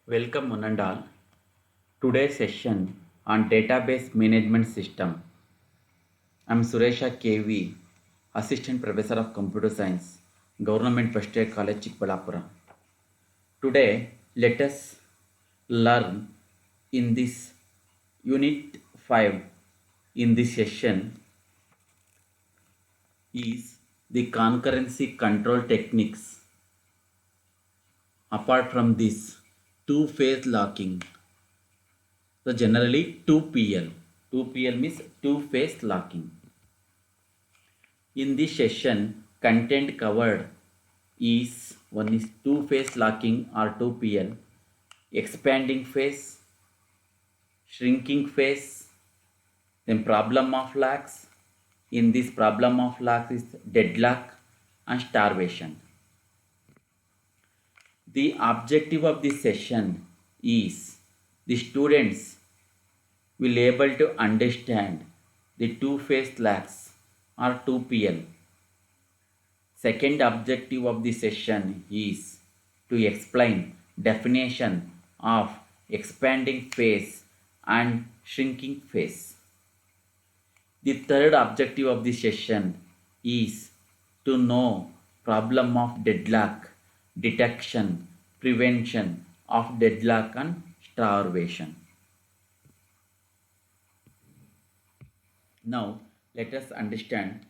Welcome one and all. Today's session on database management system. I'm Suresha KV, Assistant Professor of Computer Science, Government First Year College Chikbalapura. Today, let us learn in this Unit 5 in this session is the concurrency control techniques. Apart from this, two-phase locking. So generally 2PL. 2PL means two-phase locking. In this session, content covered is one is two-phase locking or 2PL, expanding phase, shrinking phase, then problem of locks. In this problem of locks is deadlock and starvation. The objective of this session is the students will able to understand the two-phase locks or 2PL. Second objective of the session is to explain definition of expanding phase and shrinking phase. The third objective of the session is to know problem of deadlock, detection, prevention of deadlock and starvation. Now let us understand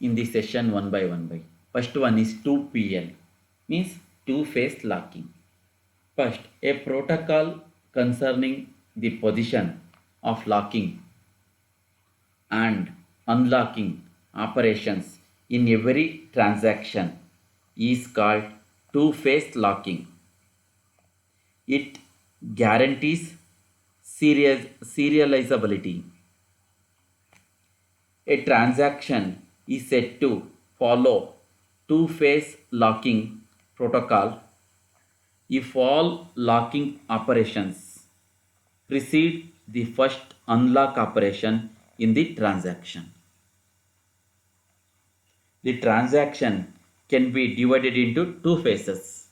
in the session one by one by. First one is 2PL means two-phase locking. First, a protocol concerning the position of locking and unlocking operations in every transaction is called two-phase locking. It guarantees serializability. A transaction is said to follow two-phase locking protocol if all locking operations precede the first unlock operation in the transaction. The transaction can be divided into two phases.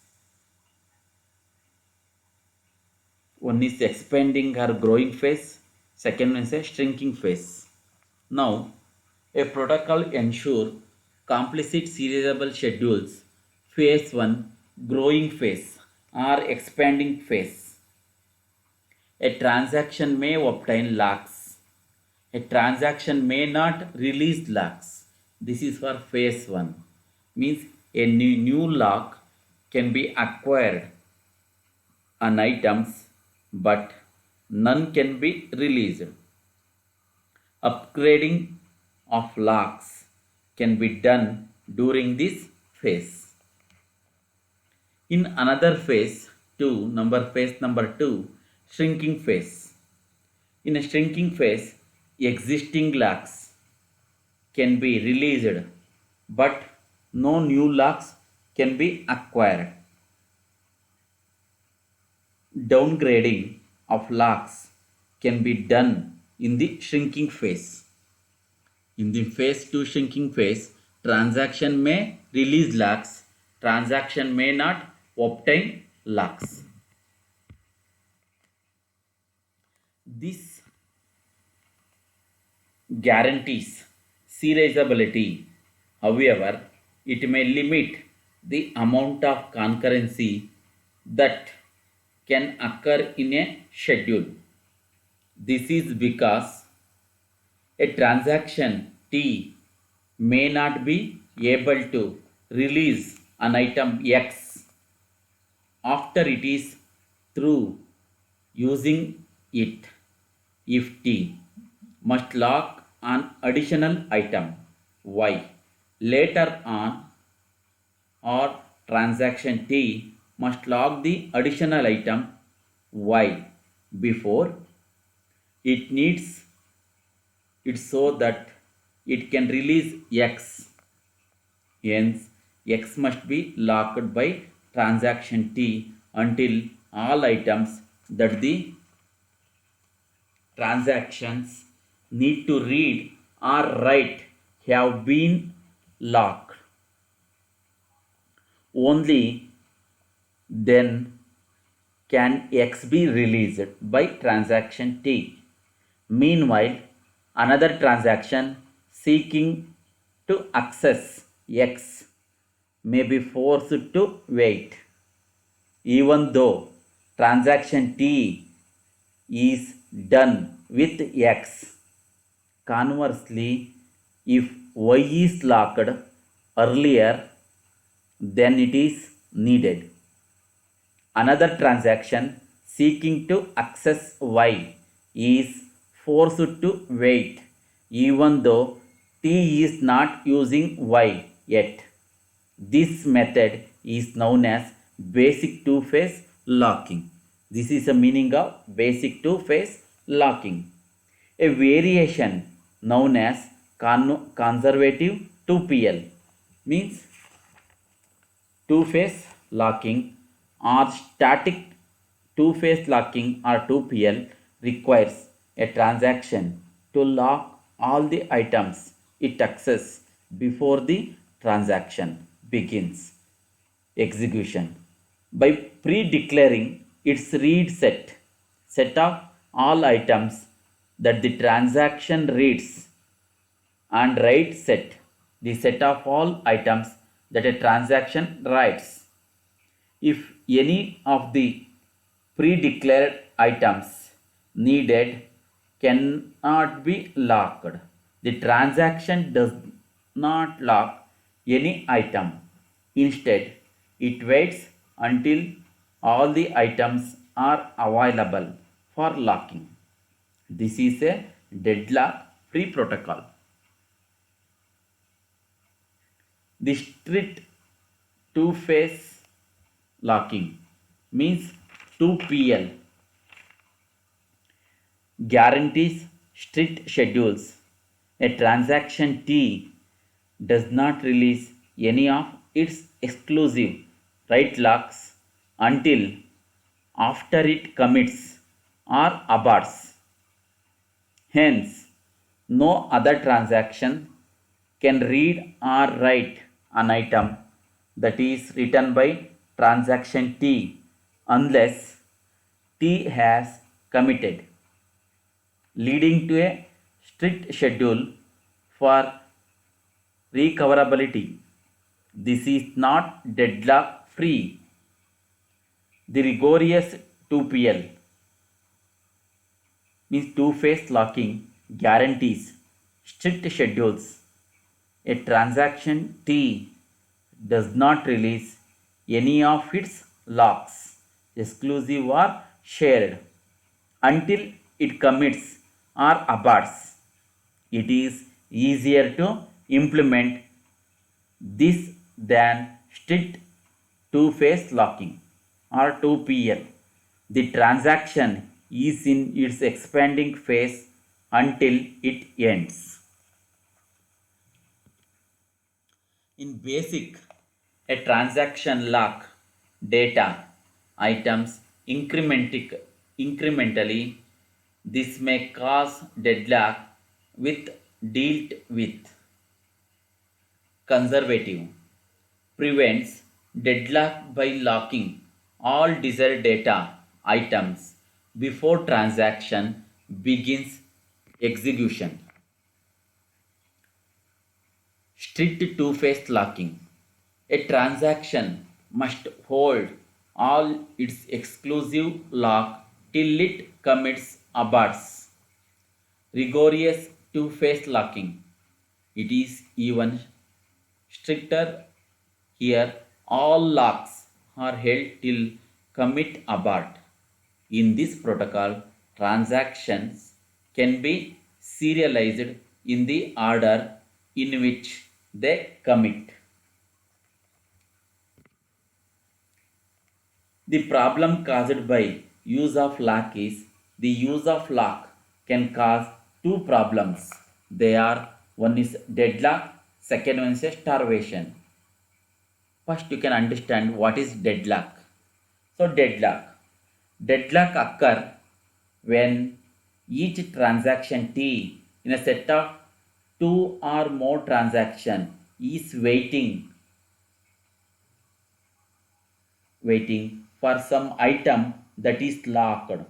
One is expanding or growing phase, second one is a shrinking phase. Now, a protocol ensures complicit serializable schedules. Phase 1 growing phase or expanding phase. A transaction may obtain locks. A transaction may not release locks. This is for phase 1. Means a new lock can be acquired on items but none can be released. Upgrading of locks can be done during this phase. In another phase, phase number 2, shrinking phase. In a shrinking phase, existing locks can be released, but no new locks can be acquired. Downgrading of locks can be done in the shrinking phase. In the phase 2 shrinking phase, transaction may release locks, transaction may not obtain locks. This guarantees serializability. However, it may limit the amount of concurrency that can occur in a schedule. This is because a transaction T may not be able to release an item X after it is through using it if T must lock an additional item Y later on, or transaction T must lock the additional item Y before it needs it so that it can release X. Hence, X must be locked by transaction T until all items that the transactions need to read or write have been locked. Only then can X be released by transaction T. Meanwhile, another transaction seeking to access X may be forced to wait, even though transaction T is done with X. Conversely, if Y is locked earlier than it is needed, another transaction seeking to access Y is forced to wait even though T is not using Y yet. This method is known as basic two-phase locking. This is the meaning of basic two-phase locking. A variation known as conservative 2PL means two-phase locking or static two-phase locking or 2PL requires a transaction to lock all the items it accesses before the transaction begins execution by pre-declaring its read set of all items that the transaction reads and write set the set of all items that a transaction writes. If any of the pre-declared items needed cannot be locked, the transaction does not lock any item. Instead, it waits until all the items are available for locking. This is a deadlock free protocol. The strict two-phase locking means 2PL guarantees strict schedules. A transaction T does not release any of its exclusive write locks until after it commits or aborts. Hence, no other transaction can read or write an item that is written by transaction T unless T has committed, leading to a strict schedule for recoverability. This is not deadlock free. The rigorous 2PL means two-phase locking guarantees strict schedules. A transaction T does not release any of its locks, exclusive or shared, until it commits or aborts. It is easier to implement this than strict two-phase locking or 2PL. The transaction is in its expanding phase until it ends. In basic, a transaction lock data items incrementally. This may cause deadlock with dealt with. Conservative prevents deadlock by locking all desired data items before transaction begins execution. Strict two-phase locking. A transaction must hold all its exclusive lock till it commits aborts. Rigorous two-phase locking. It is even stricter here. All locks are held till commit abort. In this protocol, transactions can be serialized in the order in which they commit. The problem caused by use of lock is the use of lock can cause two problems. They are one is deadlock, second one is starvation. First, you can understand what is deadlock. So, deadlock occur when each transaction T in a set of two or more transaction is waiting for some item that is locked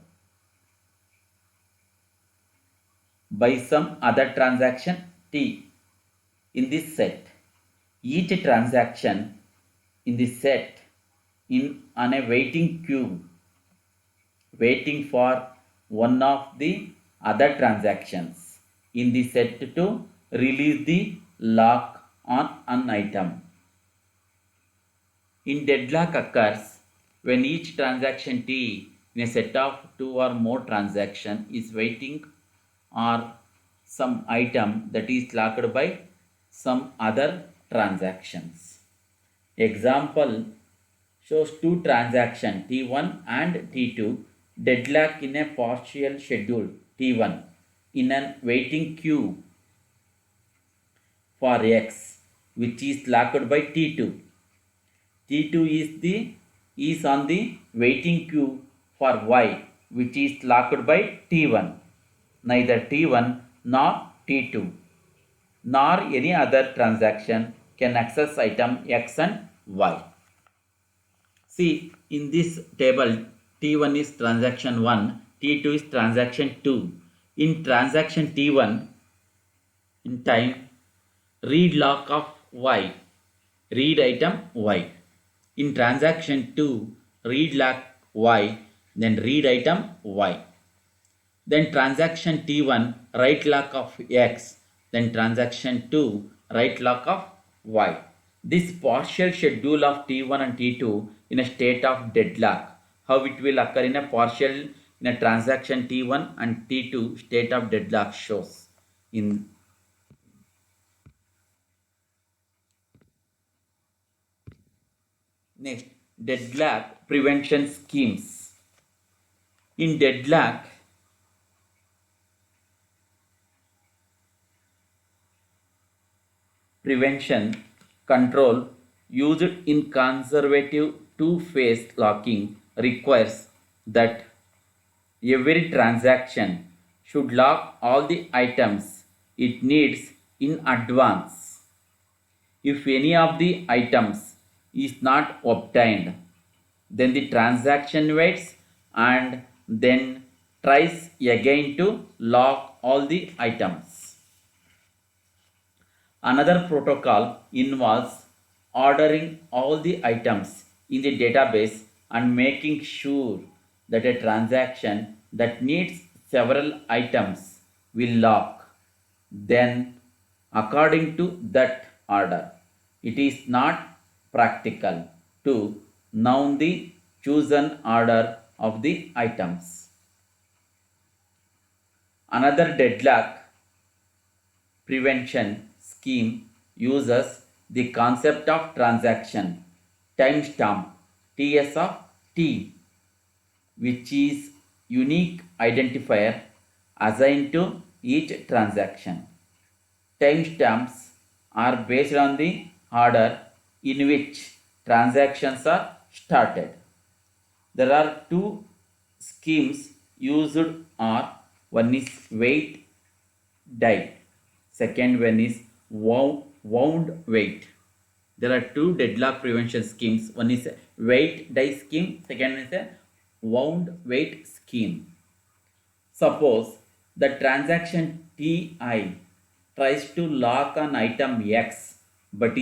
by some other transaction T in this set. Each transaction in this set in on a waiting queue, waiting for one of the other transactions in the set to release the lock on an item. In deadlock occurs when each transaction T in a set of two or more transactions is waiting or some item that is locked by some other transactions. Example shows two transactions T1 and T2 deadlock in a partial schedule T1 in an waiting queue for X, which is locked by T2. T2 is on the waiting queue for Y, which is locked by T1. Neither T1 nor T2 nor any other transaction can access item X and Y. See, in this table, T1 is transaction 1, T2 is transaction 2. In transaction T1, in time, read lock of Y, read item Y. In transaction 2, read lock Y, then read item Y. Then transaction T1, write lock of X, then transaction 2, write lock of Y. This partial schedule of T1 and T2 in a state of deadlock, how it will occur in a partial in a transaction T1 and T2 state of deadlock shows in next deadlock prevention schemes. In deadlock, prevention control used in conservative two-phase locking requires that every transaction should lock all the items it needs in advance. If any of the items is not obtained, then the transaction waits and then tries again to lock all the items. Another protocol involves ordering all the items in the database and making sure that a transaction that needs several items will lock then according to that order. It is not practical to know the chosen order of the items. Another deadlock prevention scheme uses the concept of transaction timestamp TS of T, which is unique identifier assigned to each transaction. Timestamps are based on the order in which transactions are started. There are two schemes used are one is wait die, second one is wound wait. There are two deadlock prevention schemes. One is a wait die scheme, second is a wound wait scheme. Suppose the transaction Ti tries to lock an item X but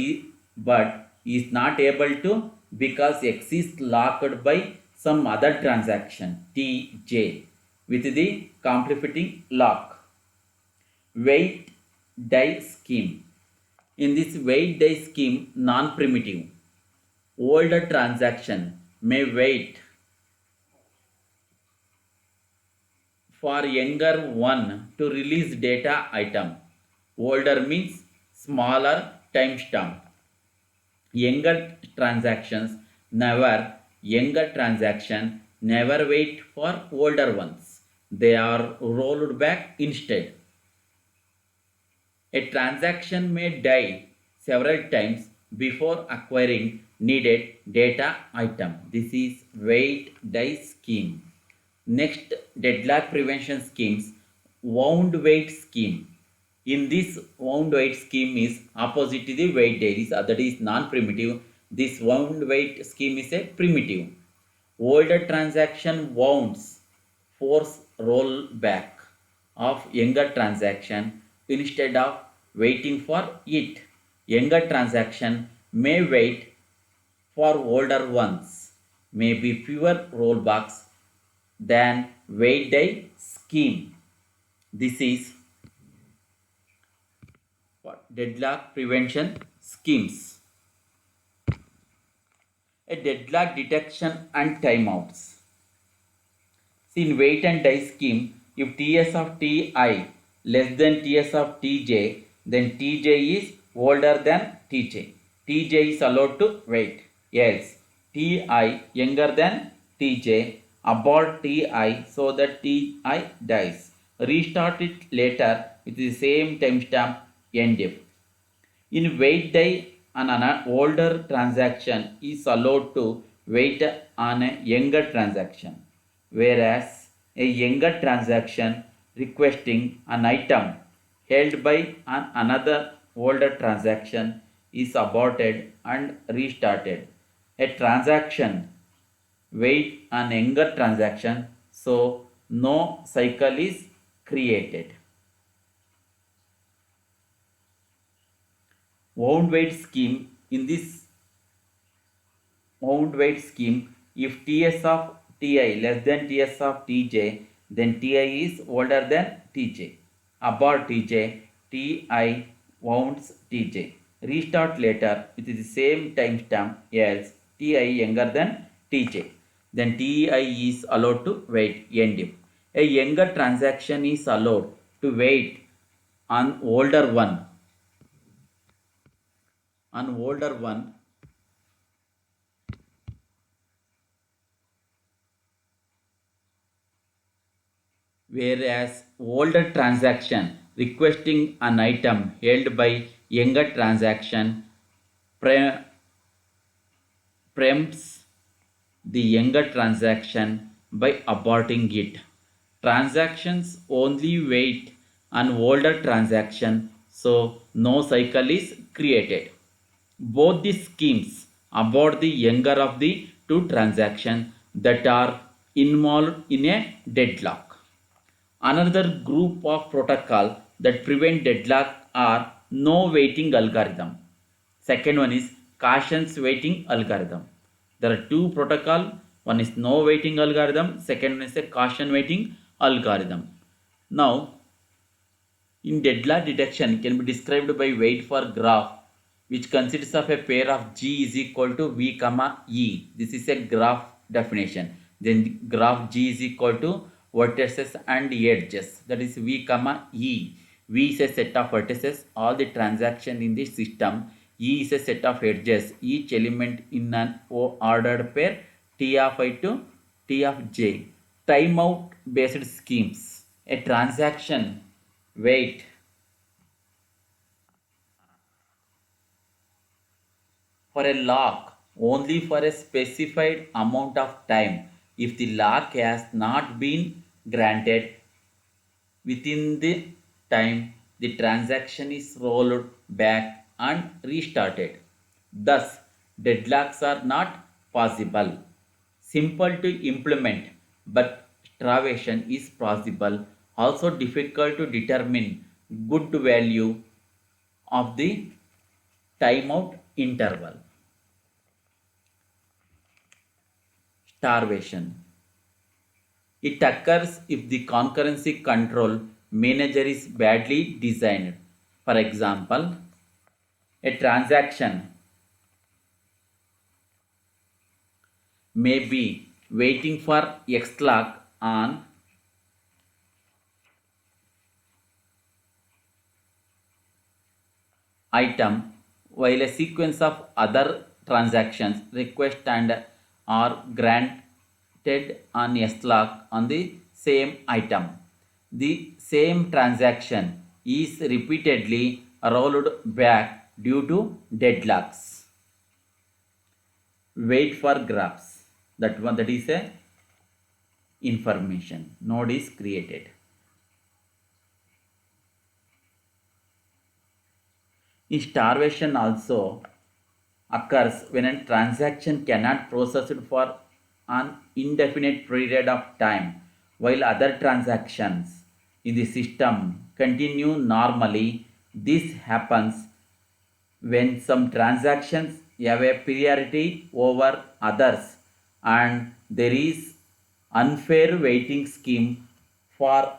is not able to because X is locked by some other transaction Tj with the completing lock. Wait die scheme. In this wait die scheme, non-primitive older transaction may wait for younger one to release data item. Older means smaller timestamp. Younger transaction never wait for older ones. They are rolled back instead. A transaction may die several times before acquiring needed data item. This is wait die scheme. Next deadlock prevention schemes, wound wait scheme. In this wound wait scheme is opposite to the wait die. That is non-primitive. This wound wait scheme is a primitive. Older transaction wounds force rollback of younger transaction instead of waiting for it. Younger transaction may wait for older ones, may be fewer rollbacks than wait day scheme. This is what deadlock prevention schemes. A deadlock detection and timeouts. See, in wait and die scheme, if Ts of Ti less than Ts of Tj, then Tj is older than Tj. Tj is allowed to wait. Else, Ti younger than Tj, abort Ti so that Ti dies. Restart it later with the same timestamp end if. In wait die, an older transaction is allowed to wait on a younger transaction, whereas a younger transaction requesting an item held by another older transaction is aborted and restarted. A transaction wait on younger transaction, so no cycle is created. Wound weight scheme. In this wound weight scheme, if Ts of Ti less than Ts of Tj, then Ti is older than Tj. Abort Tj, Ti wounds Tj. Restart later with the same timestamp as Ti younger than Tj. Then Ti is allowed to wait end if. A younger transaction is allowed to wait on older one. On older one, whereas older transaction requesting an item held by younger transaction preempts the younger transaction by aborting it. Transactions only wait on older transaction, so no cycle is created. Both the schemes abort the younger of the two transactions that are involved in a deadlock. Another group of protocol that prevent deadlock are no waiting algorithm. Second one is cautions waiting algorithm. There are two protocol. One is no waiting algorithm. Second one is a caution waiting algorithm. Now, in deadlock detection can be described by wait for graph, which consists of a pair of G is equal to V comma E. This is a graph definition. Then graph G is equal to vertices and edges. That is V comma E. V is a set of vertices. All the transaction in this system. E is a set of edges. Each element in an ordered pair T of I to T of J. Timeout based schemes. A transaction wait for a lock only for a specified amount of time if the lock has not been granted within the time the transaction is rolled back and restarted. Thus, deadlocks are not possible. Simple to implement, but starvation is possible. Also difficult to determine good value of the timeout interval. Starvation. It occurs if the concurrency control manager is badly designed. For example, a transaction may be waiting for X lock on item while a sequence of other transactions request and are granted on S lock on the same item. The same transaction is repeatedly rolled back due to deadlocks. Wait for graphs. That is a information. Node is created. In starvation also occurs when a transaction cannot process it for an indefinite period of time, while other transactions in the system continue normally. This happens when some transactions have a priority over others and there is unfair weighting scheme for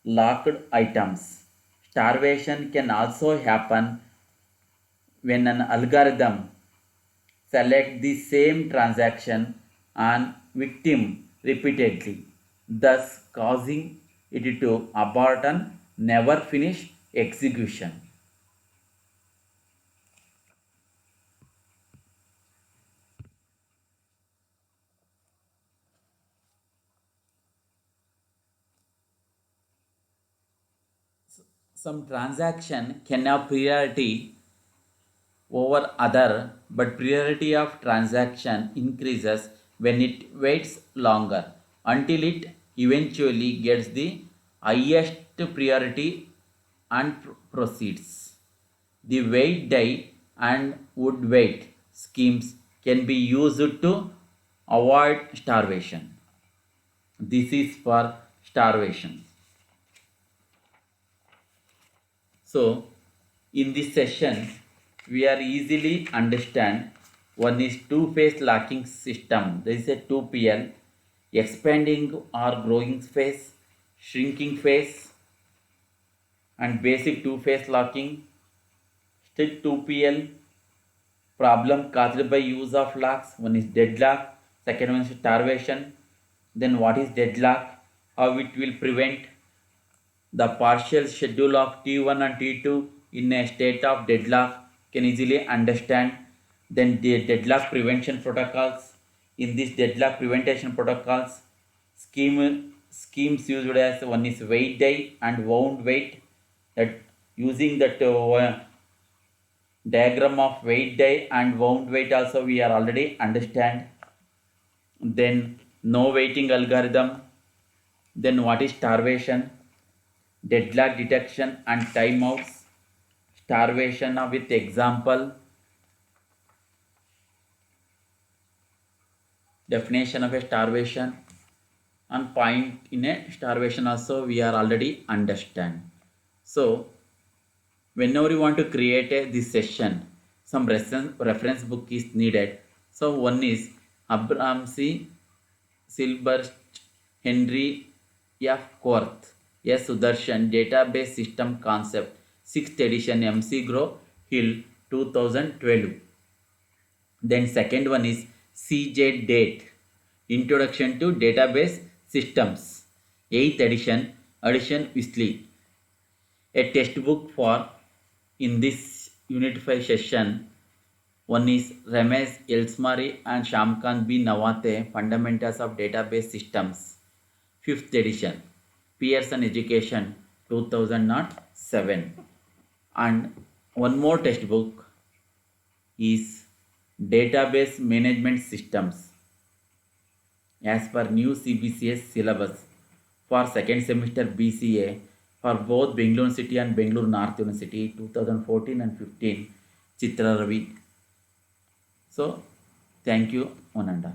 locked items. Starvation can also happen when an algorithm select the same transaction and victim repeatedly, thus causing it to abort and never finish execution. Some transaction can have priority over other, but priority of transaction increases when it waits longer until it eventually gets the highest priority and proceeds. The wait die and would wait schemes can be used to avoid starvation. This is for starvation. So, in this session, we are easily understand one is two-phase locking system. There is a 2PL, expanding or growing phase, shrinking phase, and basic two-phase locking. Strict 2PL, problem caused by use of locks. One is deadlock, second one is starvation. Then what is deadlock? How it will prevent the partial schedule of T1 and T2 in a state of deadlock can easily understand. Then the deadlock prevention protocols. In this deadlock prevention protocols, schemes used as one is wait die and wound wait. That using that diagram of wait die and wound wait also we are already understand. Then no waiting algorithm. Then what is starvation? Deadlock detection and timeouts, starvation with example, definition of a starvation, and point in a starvation also we are already understand. So whenever you want to create this session, some reference book is needed. So one is Abraham C. Silberst, Henry F. Korth, S. Sudarshan, Database System Concept, 6th edition, MC Grow Hill, 2012. Then second one is CJ Date, Introduction to Database Systems, 8th edition, Edition Wesley. A textbook for in this Unit 5 session. One is Ramesh Elsmari and Shamkant B. Nawate, Fundamentals of Database Systems, 5th edition, Pearson Education, 2007. And one more textbook is Database Management Systems as per new CBCS syllabus for second semester BCA for both Bangalore City and Bangalore North University, 2014 and 15, Chitra Ravi. So, thank you, Ananda.